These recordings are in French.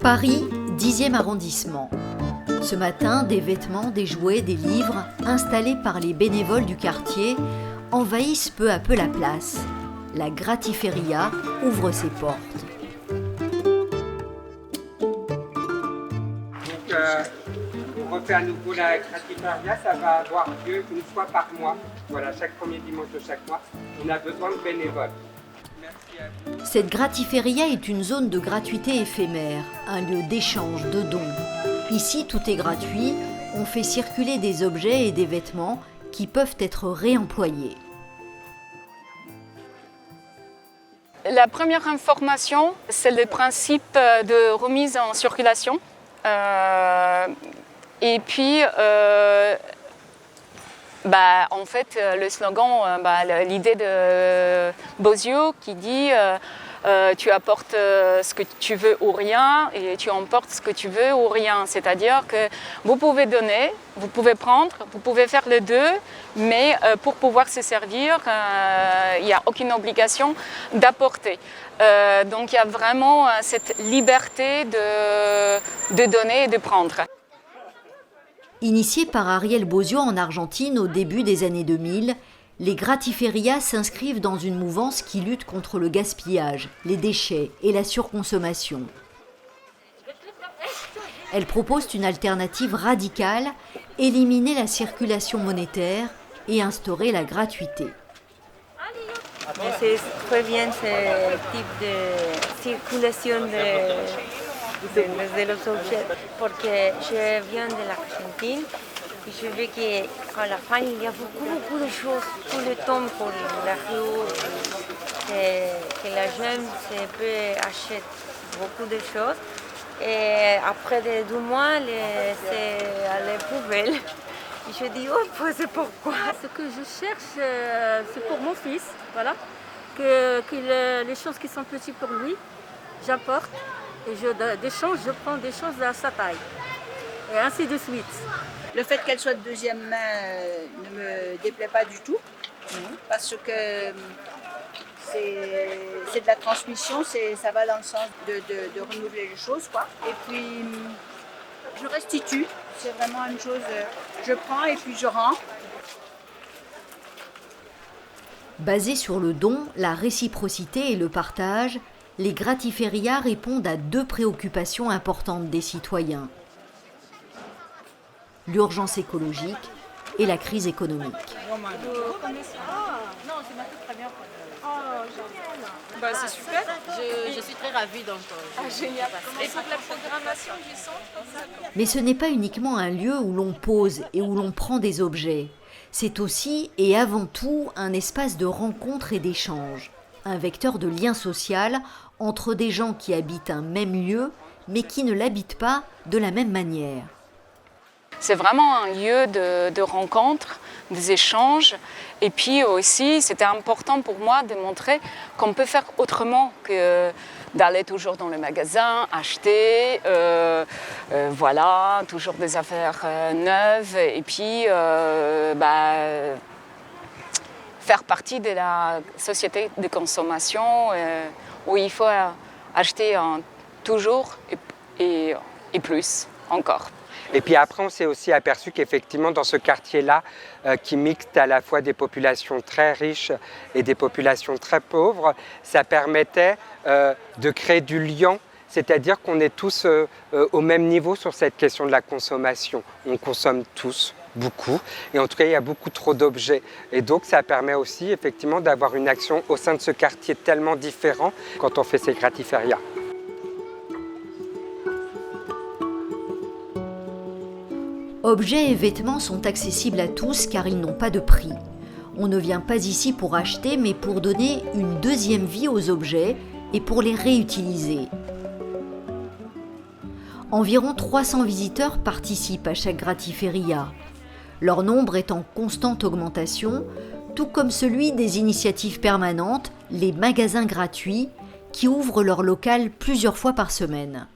Paris, 10e arrondissement. Ce matin, des vêtements, des jouets, des livres, installés par les bénévoles du quartier, envahissent peu à peu la place. La Gratiféria ouvre ses portes. Donc, on refait à nouveau la Gratiféria, ça va avoir lieu une fois par mois. Voilà, chaque premier dimanche de chaque mois, on a besoin de bénévoles. Merci à vous. Cette Gratiféria est une zone de gratuité éphémère, un lieu d'échange, de dons. Ici, tout est gratuit, on fait circuler des objets et des vêtements qui peuvent être réemployés. La première information, c'est le principe de remise en circulation. Et puis, en fait, le slogan, l'idée de Bozio qui dit tu apportes ce que tu veux ou rien et tu emportes ce que tu veux ou rien. C'est-à-dire que vous pouvez donner, vous pouvez prendre, vous pouvez faire les deux, mais pour pouvoir se servir, il n'y a aucune obligation d'apporter. Donc il y a vraiment cette liberté de donner et de prendre. Initiés par Ariel Bozio en Argentine au début des années 2000, les Gratiférias s'inscrivent dans une mouvance qui lutte contre le gaspillage, les déchets et la surconsommation. Elles proposent une alternative radicale, éliminer la circulation monétaire et instaurer la gratuité. C'est très bien ce type de circulation de los objets, parce que je viens de l'Argentine et je veux qu'à la fin il y a beaucoup de choses tout le temps pour la rue, que la jeune peut acheter beaucoup de choses et après 2 mois c'est à la poubelle. Et je dis c'est pourquoi. Ce que je cherche, c'est pour mon fils, voilà, que les choses qui sont petites pour lui, j'apporte. Et d'échange, je prends des choses à sa taille. Et ainsi de suite. Le fait qu'elle soit de deuxième main ne me déplaît pas du tout. Parce que c'est de la transmission, ça va dans le sens de renouveler les choses, quoi. Et puis, je restitue. C'est vraiment une chose, je prends et puis je rends. Basées sur le don, la réciprocité et le partage, les Gratiférias répondent à 2 préoccupations importantes des citoyens. L'urgence écologique et la crise économique. C'est super, je suis très ravie d'entendre. Génial. Et pour la programmation du centre, Mais ce n'est pas uniquement un lieu où l'on pose et où l'on prend des objets. C'est aussi et avant tout un espace de rencontre et d'échange. Un vecteur de lien social entre des gens qui habitent un même lieu, mais qui ne l'habitent pas de la même manière. c'est vraiment un lieu de rencontre, des échanges. Et puis aussi, c'était important pour moi de montrer qu'on peut faire autrement que d'aller toujours dans le magasin, acheter, voilà, toujours des affaires neuves. Et puis, faire partie de la société de consommation où il faut acheter toujours et plus encore. Et puis après, on s'est aussi aperçu qu'effectivement, dans ce quartier-là, qui mixte à la fois des populations très riches et des populations très pauvres, ça permettait de créer du lien, c'est-à-dire qu'on est tous au même niveau sur cette question de la consommation. On consomme tous beaucoup, et en tout cas, il y a beaucoup trop d'objets. Et donc, ça permet aussi, effectivement, d'avoir une action au sein de ce quartier tellement différent quand on fait ces gratiférias. Objets et vêtements sont accessibles à tous car ils n'ont pas de prix. On ne vient pas ici pour acheter, mais pour donner une deuxième vie aux objets et pour les réutiliser. Environ 300 visiteurs participent à chaque gratiféria. Leur nombre est en constante augmentation, tout comme celui des initiatives permanentes, les magasins gratuits, qui ouvrent leur local plusieurs fois par semaine.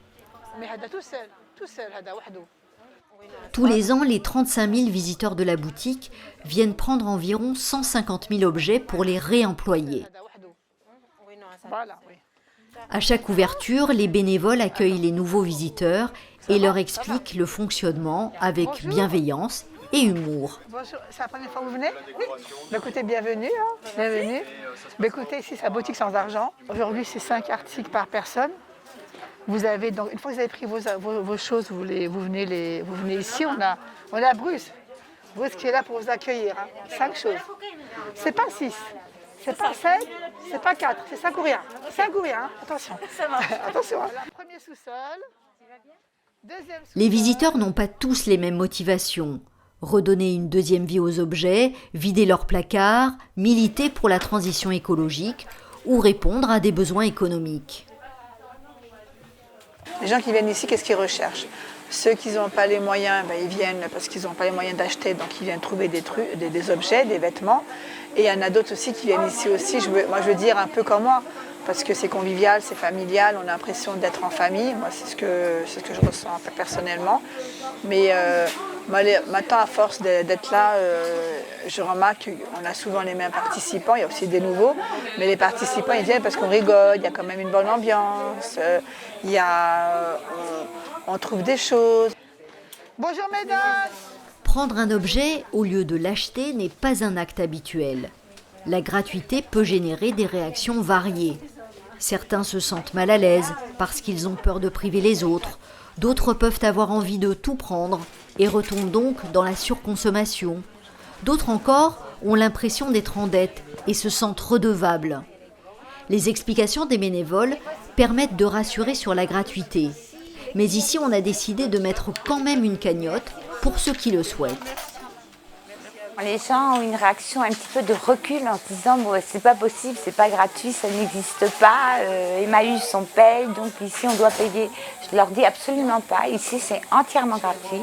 Tous les ans, les 35 000 visiteurs de la boutique viennent prendre environ 150 000 objets pour les réemployer. À chaque ouverture, les bénévoles accueillent les nouveaux visiteurs et leur expliquent le fonctionnement avec bienveillance et humour. Bonjour, c'est la première fois que vous venez? Oui. Bah, écoutez, bienvenue. Bienvenue. Bah, écoutez, ici, c'est la boutique sans argent. Aujourd'hui, c'est 5 articles par personne. Vous avez donc, une fois que vous avez pris vos choses, vous venez ici. On a Bruce. Bruce qui est là pour vous accueillir. 5 choses. C'est pas 6, c'est pas 7, c'est pas 4, c'est 5 ou rien. 5 ou rien, attention. Attention. Premier sous-sol. Deuxième sous-sol. Les visiteurs n'ont pas tous les mêmes motivations. Redonner une deuxième vie aux objets, vider leurs placards, militer pour la transition écologique ou répondre à des besoins économiques. Les gens qui viennent ici, qu'est-ce qu'ils recherchent? Ceux qui n'ont pas les moyens, ils viennent parce qu'ils n'ont pas les moyens d'acheter, donc ils viennent trouver des objets, des vêtements. Et il y en a d'autres aussi qui viennent ici aussi, je veux dire un peu comme moi, parce que c'est convivial, c'est familial, on a l'impression d'être en famille. Moi, c'est ce que je ressens personnellement. Mais maintenant, à force d'être là, je remarque qu'on a souvent les mêmes participants, il y a aussi des nouveaux, mais les participants, ils viennent parce qu'on rigole, il y a quand même une bonne ambiance, on trouve des choses. Bonjour mesdames! Prendre un objet au lieu de l'acheter n'est pas un acte habituel. La gratuité peut générer des réactions variées. Certains se sentent mal à l'aise parce qu'ils ont peur de priver les autres. D'autres peuvent avoir envie de tout prendre et retombent donc dans la surconsommation. D'autres encore ont l'impression d'être en dette et se sentent redevables. Les explications des bénévoles permettent de rassurer sur la gratuité. Mais ici, on a décidé de mettre quand même une cagnotte pour ceux qui le souhaitent. Les gens ont une réaction un petit peu de recul en se disant bon, c'est pas possible, c'est pas gratuit, ça n'existe pas, Emmaüs on paye, donc ici on doit payer. Je leur dis absolument pas, ici c'est entièrement gratuit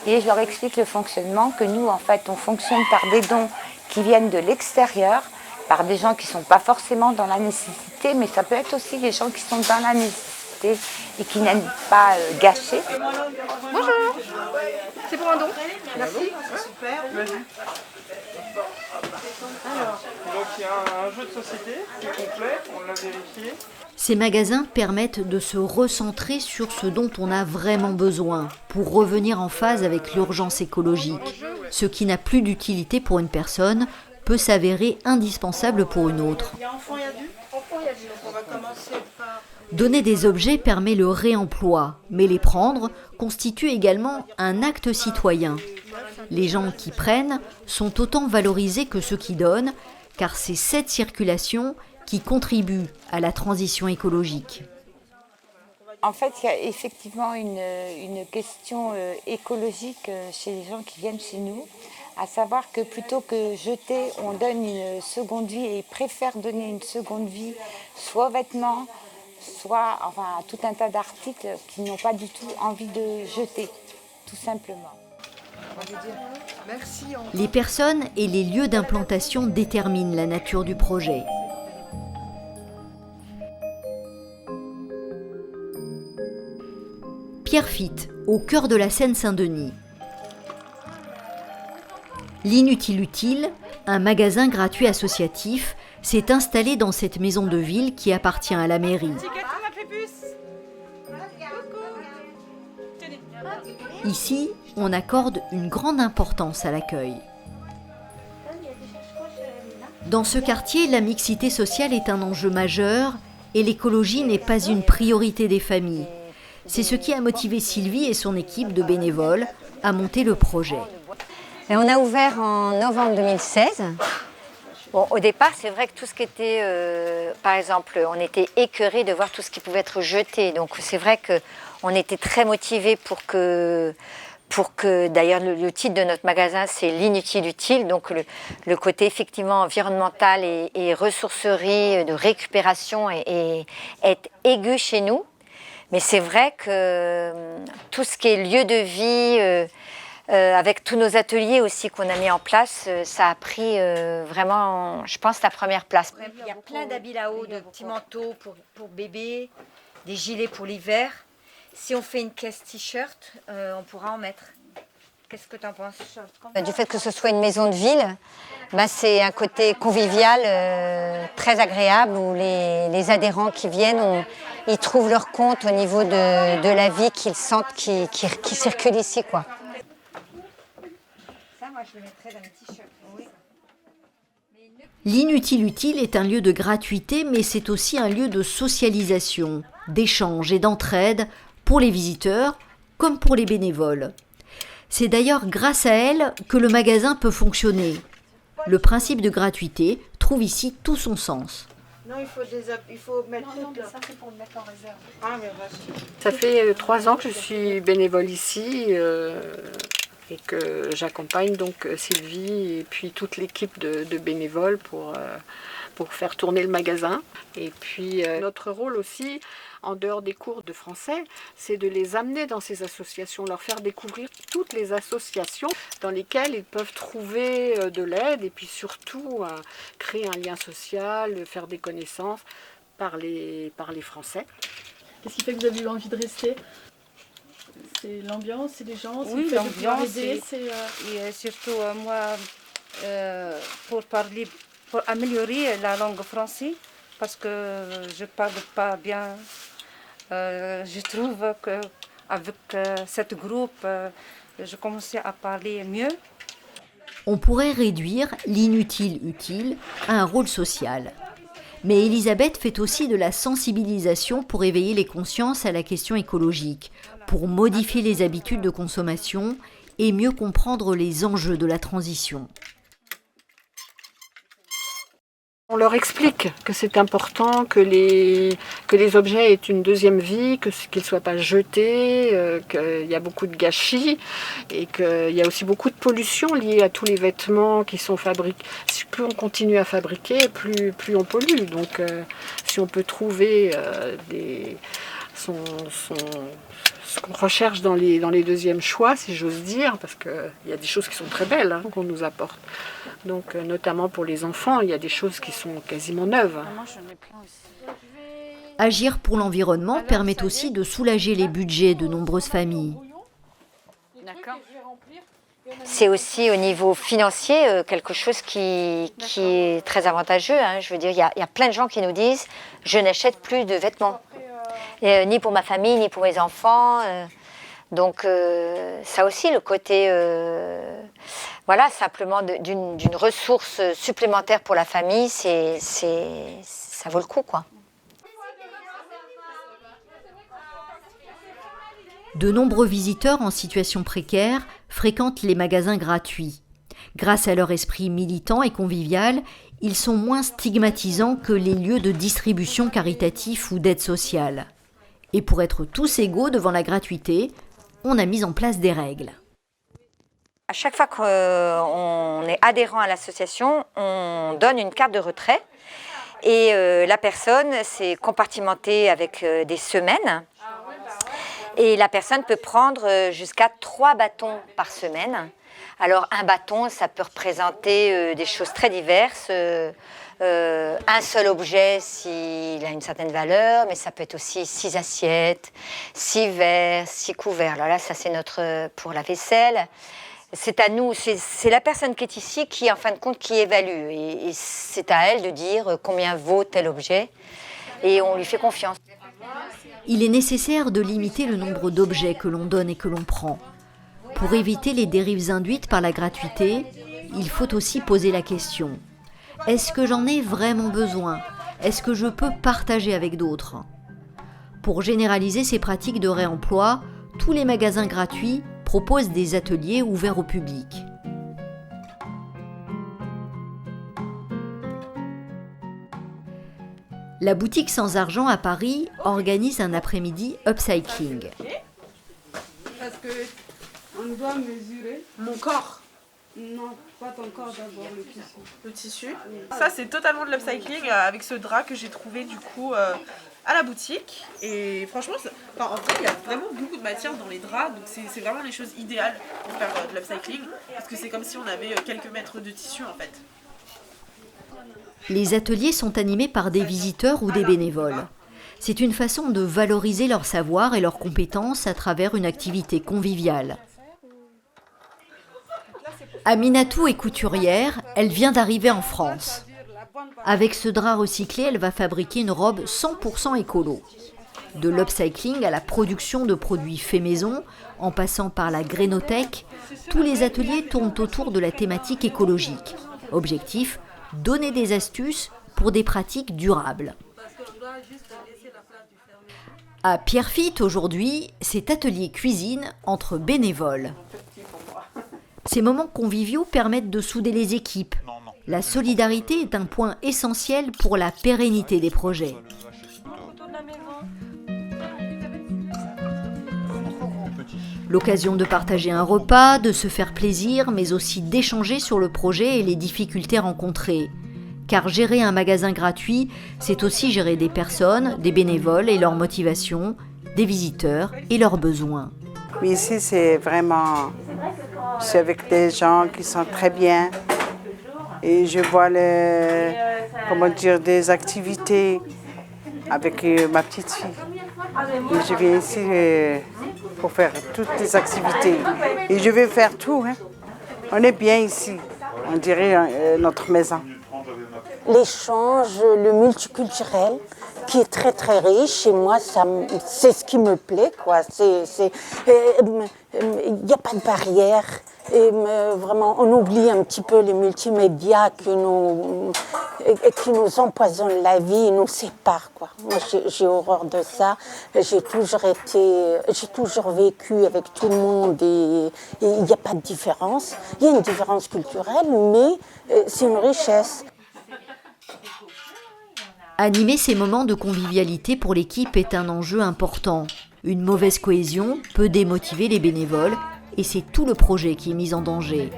et je leur explique le fonctionnement, que nous en fait on fonctionne par des dons qui viennent de l'extérieur, par des gens qui ne sont pas forcément dans la nécessité, mais ça peut être aussi des gens qui sont dans la nécessité et qui n'aiment pas gâcher. Bonjour, c'est pour un don. Merci. Super. Alors, donc il y a un jeu de société qui est complet, on l'a vérifié. Ces magasins permettent de se recentrer sur ce dont on a vraiment besoin pour revenir en phase avec l'urgence écologique. Ce qui n'a plus d'utilité pour une personne peut s'avérer indispensable pour une autre. Il y a enfants et adultes. On va commencer par... Donner des objets permet le réemploi, mais les prendre constitue également un acte citoyen. Les gens qui prennent sont autant valorisés que ceux qui donnent, car c'est cette circulation qui contribue à la transition écologique. En fait, il y a effectivement une question écologique chez les gens qui viennent chez nous, à savoir que plutôt que jeter, on donne une seconde vie et ils préfèrent donner une seconde vie, soit aux vêtements, soit à tout un tas d'articles qu'ils n'ont pas du tout envie de jeter, tout simplement. Les personnes et les lieux d'implantation déterminent la nature du projet. Pierrefitte, au cœur de la Seine-Saint-Denis. L'Inutile Utile, un magasin gratuit associatif, s'est installé dans cette maison de ville qui appartient à la mairie. Ici, on accorde une grande importance à l'accueil. Dans ce quartier, la mixité sociale est un enjeu majeur et l'écologie n'est pas une priorité des familles. C'est ce qui a motivé Sylvie et son équipe de bénévoles à monter le projet. Et on a ouvert en novembre 2016. Bon, au départ, c'est vrai que tout ce qui était, par exemple, on était écœurés de voir tout ce qui pouvait être jeté. Donc c'est vrai qu'on était très motivés pour que d'ailleurs le titre de notre magasin c'est l'Inutile Utile, donc le côté effectivement environnemental et ressourcerie, de récupération est aigu chez nous. Mais c'est vrai que tout ce qui est lieu de vie, avec tous nos ateliers aussi qu'on a mis en place, ça a pris vraiment, je pense, la première place. Il y a plein d'habits là-haut, de petits manteaux pour bébés, des gilets pour l'hiver. Si on fait une caisse t-shirt, on pourra en mettre. Qu'est-ce que tu en penses? Du fait que ce soit une maison de ville, c'est un côté convivial très agréable où les adhérents qui viennent, ils trouvent leur compte au niveau de la vie qu'ils sentent qui circule ici, quoi. Ça, moi, je le mettrais dans le t-shirt. Oui. L'Inutile Utile est un lieu de gratuité, mais c'est aussi un lieu de socialisation, d'échange et d'entraide pour les visiteurs comme pour les bénévoles. C'est d'ailleurs grâce à elle que le magasin peut fonctionner. Le principe de gratuité trouve ici tout son sens. Non, il faut mettre tout là. Ça, c'est pour le mettre en réserve. Ah, mais vas-y. Ça fait 3 ans que je suis bénévole ici et que j'accompagne donc Sylvie et puis toute l'équipe de bénévoles pour faire tourner le magasin. Et puis notre rôle aussi, en dehors des cours de français, c'est de les amener dans ces associations, leur faire découvrir toutes les associations dans lesquelles ils peuvent trouver de l'aide et puis surtout créer un lien social, faire des connaissances par les Français. Qu'est-ce qui fait que vous avez eu envie de rester? C'est l'ambiance, c'est les gens, oui, l'ambiance et surtout moi pour améliorer la langue française parce que je parle pas bien. Je trouve qu'avec ce groupe, je commençais à parler mieux. On pourrait réduire l'inutile utile à un rôle social. Mais Elisabeth fait aussi de la sensibilisation pour éveiller les consciences à la question écologique, pour modifier les habitudes de consommation et mieux comprendre les enjeux de la transition. On leur explique que c'est important que les objets aient une deuxième vie, qu'ils ne soient pas jetés, qu'il y a beaucoup de gâchis et qu'il y a aussi beaucoup de pollution liée à tous les vêtements qui sont fabriqués. Plus on continue à fabriquer, plus on pollue. Donc si on peut trouver ce qu'on recherche dans les deuxièmes choix, si j'ose dire, parce qu'il y a des choses qui sont très belles qu'on nous apporte. Donc notamment pour les enfants, il y a des choses qui sont quasiment neuves. Agir pour l'environnement permet aussi de soulager les budgets de nombreuses familles. C'est aussi au niveau financier quelque chose qui est très avantageux. Je veux dire, il y a plein de gens qui nous disent « je n'achète plus de vêtements ». Ni pour ma famille, ni pour mes enfants. Donc ça aussi, le côté simplement d'une ressource supplémentaire pour la famille, ça vaut le coup, quoi. De nombreux visiteurs en situation précaire fréquentent les magasins gratuits. Grâce à leur esprit militant et convivial, ils sont moins stigmatisants que les lieux de distribution caritatifs ou d'aide sociale. Et pour être tous égaux devant la gratuité, on a mis en place des règles. À chaque fois qu'on est adhérent à l'association, on donne une carte de retrait. Et la personne, c'est compartimenté avec des semaines. Et la personne peut prendre jusqu'à 3 bâtons par semaine. Alors un bâton, ça peut représenter des choses très diverses. Un seul objet s'il a une certaine valeur, mais ça peut être aussi 6 assiettes, 6 verres, 6 couverts. Alors là, ça c'est pour la vaisselle. C'est à nous, c'est la personne qui est ici qui, en fin de compte, qui évalue. Et c'est à elle de dire combien vaut tel objet. Et on lui fait confiance. Il est nécessaire de limiter le nombre d'objets que l'on donne et que l'on prend. Pour éviter les dérives induites par la gratuité, il faut aussi poser la question. Est-ce que j'en ai vraiment besoin? Est-ce que je peux partager avec d'autres? Pour généraliser ces pratiques de réemploi, tous les magasins gratuits proposent des ateliers ouverts au public. La boutique Sans Argent à Paris organise un après-midi upcycling. Parce qu'on doit mesurer mon corps. Non, pas ton corps d'abord, le tissu. Le tissu. Ça, c'est totalement de l'upcycling avec ce drap que j'ai trouvé du coup à la boutique. Et franchement, en vrai, il y a vraiment beaucoup de matière dans les draps. Donc c'est vraiment les choses idéales pour faire de l'upcycling. Parce que c'est comme si on avait quelques mètres de tissu en fait. Les ateliers sont animés par des visiteurs ou des bénévoles. C'est une façon de valoriser leur savoir et leurs compétences à travers une activité conviviale. Aminatou est couturière, elle vient d'arriver en France. Avec ce drap recyclé, elle va fabriquer une robe 100% écolo. De l'upcycling à la production de produits faits maison, en passant par la grénothèque, tous les ateliers tournent autour de la thématique écologique. Objectif, donner des astuces pour des pratiques durables. À Pierrefitte, aujourd'hui, c'est atelier cuisine entre bénévoles. Ces moments conviviaux permettent de souder les équipes. La solidarité est un point essentiel pour la pérennité des projets. L'occasion de partager un repas, de se faire plaisir, mais aussi d'échanger sur le projet et les difficultés rencontrées. Car gérer un magasin gratuit, c'est aussi gérer des personnes, des bénévoles et leurs motivations, des visiteurs et leurs besoins. Mais ici, c'est vraiment... C'est avec des gens qui sont très bien. Et je vois des activités avec ma petite fille. Et je viens ici pour faire toutes les activités. Et je vais faire tout. Hein. On est bien ici. On dirait notre maison. L'échange, le multiculturel, qui est très très riche, et moi c'est ce qui me plaît, quoi. Il n'y a pas de barrière, et vraiment on oublie un petit peu les multimédias qui nous empoisonnent la vie et nous séparent, quoi. Moi j'ai horreur de ça, j'ai toujours vécu avec tout le monde et il n'y a pas de différence. Il y a une différence culturelle, mais c'est une richesse. Animer ces moments de convivialité pour l'équipe est un enjeu important. Une mauvaise cohésion peut démotiver les bénévoles et c'est tout le projet qui est mis en danger.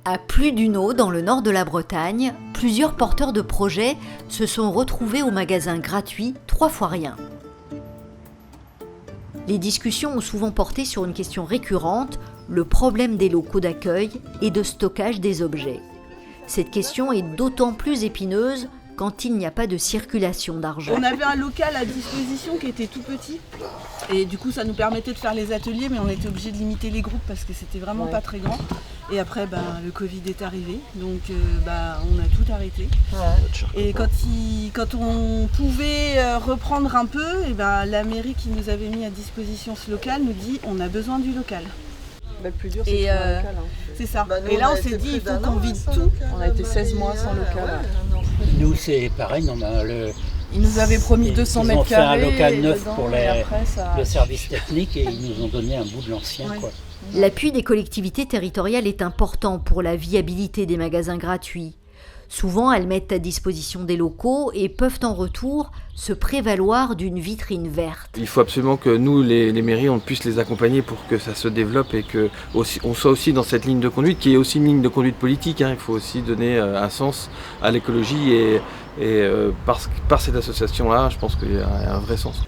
À Pludunau, dans le nord de la Bretagne, plusieurs porteurs de projets se sont retrouvés au magasin gratuit 3 fois rien. Les discussions ont souvent porté sur une question récurrente, le problème des locaux d'accueil et de stockage des objets. Cette question est d'autant plus épineuse quand il n'y a pas de circulation d'argent. On avait un local à disposition qui était tout petit et du coup ça nous permettait de faire les ateliers, mais on était obligé de limiter les groupes parce que c'était vraiment pas très grand. Et après le Covid est arrivé, donc on a tout arrêté. Et quand on pouvait reprendre un peu, la mairie qui nous avait mis à disposition ce local nous dit on a besoin du local. Le plus dur, c'est le local. C'est ça. Et là, on s'est dit, il faut qu'on vide tout. On a été 16 mois sans local. Nous, c'est pareil, ils nous avaient promis 200 mètres carrés. Ils ont fait un local neuf pour le service technique et ils nous ont donné un bout de l'ancien. L'appui des collectivités territoriales est important pour la viabilité des magasins gratuits. Souvent, elles mettent à disposition des locaux et peuvent en retour se prévaloir d'une vitrine verte. Il faut absolument que nous, les mairies, on puisse les accompagner pour que ça se développe et qu'on soit aussi dans cette ligne de conduite, qui est aussi une ligne de conduite politique. Il faut aussi donner un sens à l'écologie et par cette association-là, je pense qu'il y a un vrai sens.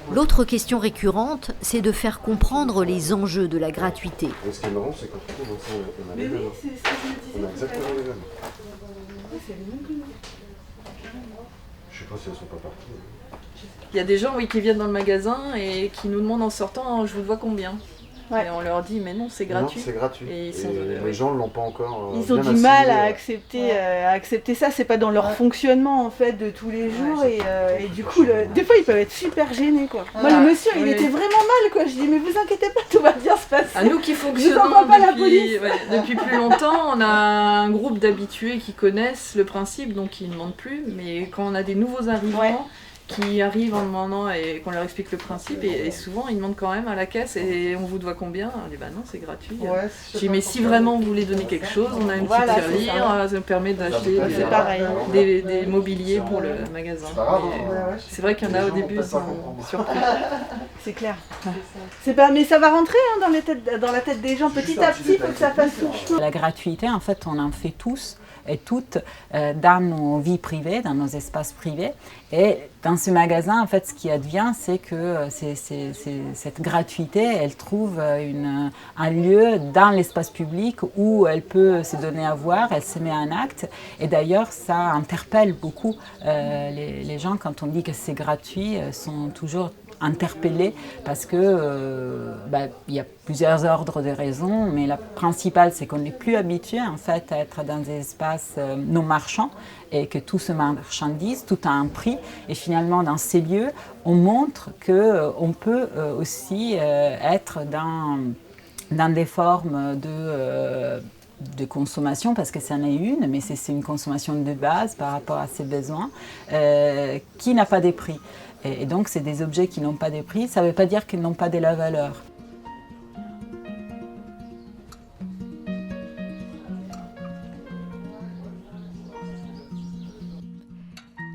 L'autre question récurrente, c'est de faire comprendre les enjeux de la gratuité. Et ce qui est marrant, c'est qu'on retrouve on a les mêmes. On a exactement les mêmes. Je sais pas si elles sont pas parties. Il y a des gens qui viennent dans le magasin et qui nous demandent en sortant, je vous dois combien ? Et on leur dit mais non, c'est gratuit. Non, c'est gratuit. Et les gens ne l'ont pas encore. Ils ont du mal à accepter ça. C'est pas dans leur fonctionnement en fait de tous les jours et du coup des fois ils peuvent être super gênés quoi. Moi le monsieur il était vraiment mal quoi. Je dis mais vous inquiétez pas, tout va bien se passer. À nous qui fonctionnons depuis plus longtemps, on a un groupe d'habitués qui connaissent le principe donc ils ne demandent plus. Mais quand on a des nouveaux arrivants qui arrivent en demandant et qu'on leur explique le principe et souvent ils demandent quand même à la caisse et on vous doit combien ? On dit bah non c'est gratuit. Je dis mais si vraiment vous voulez donner quelque chose, on a une petite tirelire, ça nous permet d'acheter des mobiliers pour le magasin. C'est vrai qu'il y en a au début qui sont surpris. C'est clair. Mais ça va rentrer dans la tête des gens petit à petit, il faut que ça fasse tout. La gratuité en fait on en fait tous. et toutes dans nos vies privées, dans nos espaces privés. Et dans ce magasin, en fait, ce qui advient, c'est que cette gratuité, elle trouve un lieu dans l'espace public où elle peut se donner à voir, elle se met en acte. Et d'ailleurs, ça interpelle beaucoup les gens quand on dit que c'est gratuit, sont toujours interpellés parce que il y a plusieurs ordres de raisons, mais la principale, c'est qu'on n'est plus habitué en fait à être dans des espaces non marchands et que tout se marchandise, tout a un prix. Et finalement, dans ces lieux, on montre qu'on peut aussi être dans des formes de consommation, parce que c'en est une, mais c'est une consommation de base par rapport à ses besoins, qui n'a pas de prix. Et donc, c'est des objets qui n'ont pas de prix, ça ne veut pas dire qu'ils n'ont pas de la valeur.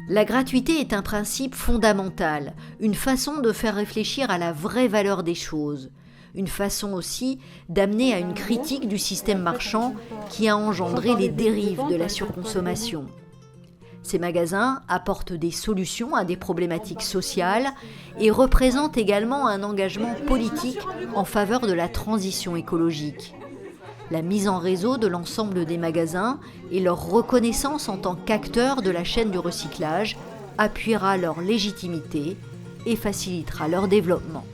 La gratuité est un principe fondamental, une façon de faire réfléchir à la vraie valeur des choses, une façon aussi d'amener à une critique du système marchand qui a engendré les dérives de la surconsommation. Ces magasins apportent des solutions à des problématiques sociales et représentent également un engagement politique en faveur de la transition écologique. La mise en réseau de l'ensemble des magasins et leur reconnaissance en tant qu'acteurs de la chaîne du recyclage appuiera leur légitimité et facilitera leur développement.